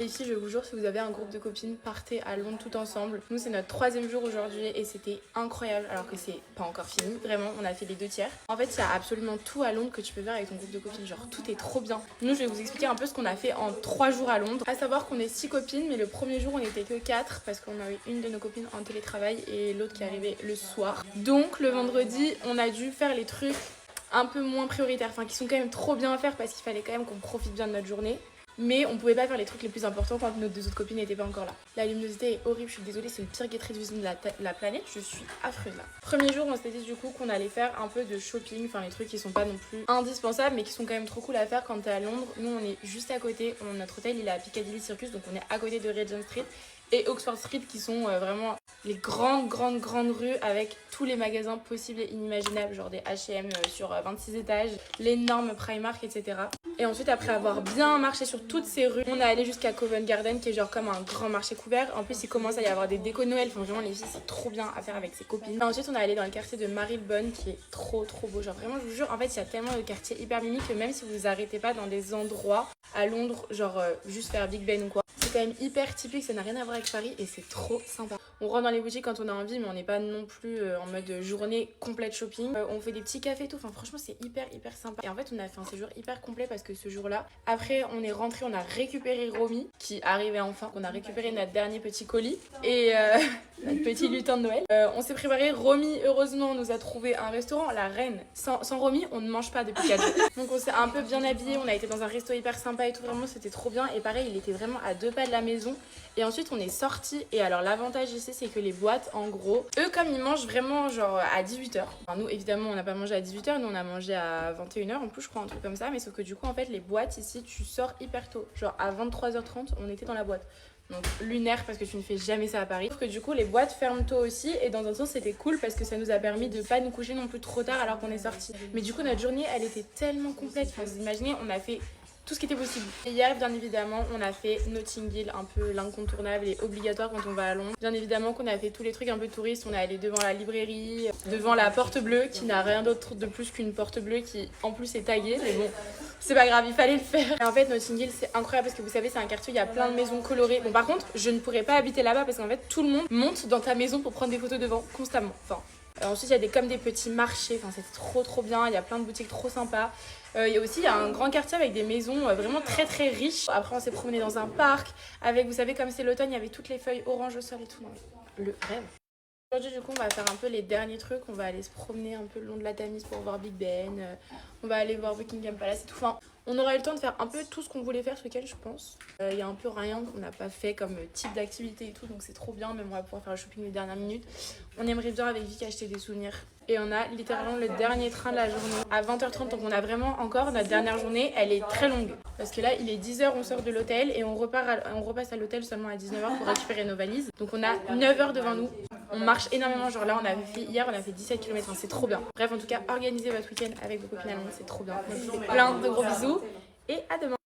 Et ici, je vous jure, si vous avez un groupe de copines, partez à Londres tout ensemble. Nous, c'est notre 3e jour aujourd'hui et c'était incroyable, alors que c'est pas encore fini. Vraiment, on a fait les 2 tiers. En fait, il y a absolument tout à Londres que tu peux faire avec ton groupe de copines. Genre, tout est trop bien. Nous, je vais vous expliquer un peu ce qu'on a fait en 3 jours à Londres. À savoir qu'on est 6 copines, mais le premier jour, on n'était que 4 parce qu'on a eu une de nos copines en télétravail et l'autre qui est arrivée le soir. Donc, le vendredi, on a dû faire les trucs un peu moins prioritaires, enfin qui sont quand même trop bien à faire parce qu'il fallait quand même qu'on profite bien de notre journée. Mais on pouvait pas faire les trucs les plus importants quand nos 2 autres copines n'étaient pas encore là. La luminosité est horrible, je suis désolée, c'est le pire guetterie d'usine de la planète, je suis affreuse là. Premier jour, on s'était dit du coup qu'on allait faire un peu de shopping, enfin les trucs qui sont pas non plus indispensables mais qui sont quand même trop cool à faire quand t'es à Londres. Nous on est juste à côté, notre hôtel il est à Piccadilly Circus, donc on est à côté de Regent Street et Oxford Street qui sont vraiment les grandes rues avec tous les magasins possibles et inimaginables, genre des H&M sur 26 étages, l'énorme Primark, etc. Et ensuite, après avoir bien marché sur toutes ces rues, on est allé jusqu'à Covent Garden qui est genre comme un grand marché couvert. En plus, il commence à y avoir des décos Noël, enfin vraiment les filles c'est trop bien à faire avec ses copines. Et ensuite, on est allé dans le quartier de Marylebone qui est trop beau, genre vraiment je vous jure, en fait il y a tellement de quartiers hyper mimi que même si vous vous arrêtez pas dans des endroits à Londres, genre juste faire Big Ben ou quoi, c'est quand même hyper typique, ça n'a rien à voir avec Paris et c'est trop sympa. On rentre dans les boutiques quand on a envie mais on n'est pas non plus en mode journée complète shopping. On fait des petits cafés et tout, enfin franchement c'est hyper sympa. Et en fait on a fait un séjour hyper complet parce que ce jour là, après on est rentré, on a récupéré Romy qui arrivait enfin, on a récupéré notre dernier petit colis et notre petit lutin de Noël. On s'est préparé, Romy heureusement nous a trouvé un restaurant, la reine. Sans Romy on ne mange pas depuis 4 jours. Donc on s'est un peu bien habillé, on a été dans un resto hyper sympa et tout, vraiment c'était trop bien. Et pareil il était vraiment à 2 pas de la maison. Et ensuite on est sorti et alors l'avantage ici c'est que les boîtes en gros, eux comme ils mangent vraiment genre à 18h. Enfin, nous évidemment on n'a pas mangé à 18h, nous on a mangé à 21h en plus je crois, un truc comme ça. Mais sauf que du coup en fait les boîtes ici tu sors hyper tôt. Genre à 23h30 on était dans la boîte. Donc lunaire parce que tu ne fais jamais ça à Paris. Sauf que du coup les boîtes ferment tôt aussi et dans un sens c'était cool parce que ça nous a permis de pas nous coucher non plus trop tard alors qu'on est sorti. Mais du coup notre journée elle était tellement complète. Enfin vous imaginez, on a fait tout ce qui était possible. Et hier, bien évidemment, on a fait Notting Hill, un peu l'incontournable et obligatoire quand on va à Londres. Bien évidemment qu'on a fait tous les trucs un peu touristes. On est allé devant la librairie, devant la porte bleue qui n'a rien d'autre de plus qu'une porte bleue qui en plus est taguée. Mais bon, c'est pas grave, il fallait le faire. Et en fait, Notting Hill, c'est incroyable parce que vous savez, c'est un quartier où il y a plein de maisons colorées. Bon, par contre, je ne pourrais pas habiter là-bas parce qu'en fait, tout le monde monte dans ta maison pour prendre des photos devant constamment. Enfin, ensuite, il y a comme des petits marchés. Enfin, c'est trop bien. Il y a plein de boutiques trop sympas. Il y a un grand quartier avec des maisons vraiment très riches. Après, on s'est promené dans un parc avec, vous savez, comme c'est l'automne, il y avait toutes les feuilles orange au sol et tout. Non, le rêve. Aujourd'hui, du coup, on va faire un peu les derniers trucs. On va aller se promener un peu le long de la Tamise pour voir Big Ben. On va aller voir Buckingham Palace et tout. Enfin, on aura eu le temps de faire un peu tout ce qu'on voulait faire ce week-end, je pense. Il y a un peu rien qu'on n'a pas fait comme type d'activité et tout, donc c'est trop bien. Même on va pouvoir faire le shopping les dernières minutes. On aimerait bien avec Vic acheter des souvenirs. Et on a littéralement le dernier train de la journée à 20h30. Donc on a vraiment encore notre dernière journée. Elle est très longue. Parce que là, il est 10h, on sort de l'hôtel et on repasse à l'hôtel seulement à 19h pour récupérer nos valises. Donc on a 9h devant nous. On marche énormément, genre là hier on a fait 17 km, enfin, c'est trop bien. Bref en tout cas organisez votre week-end avec vos copines à Londres, c'est trop bien. Donc je vous fais plein de gros bisous et à demain.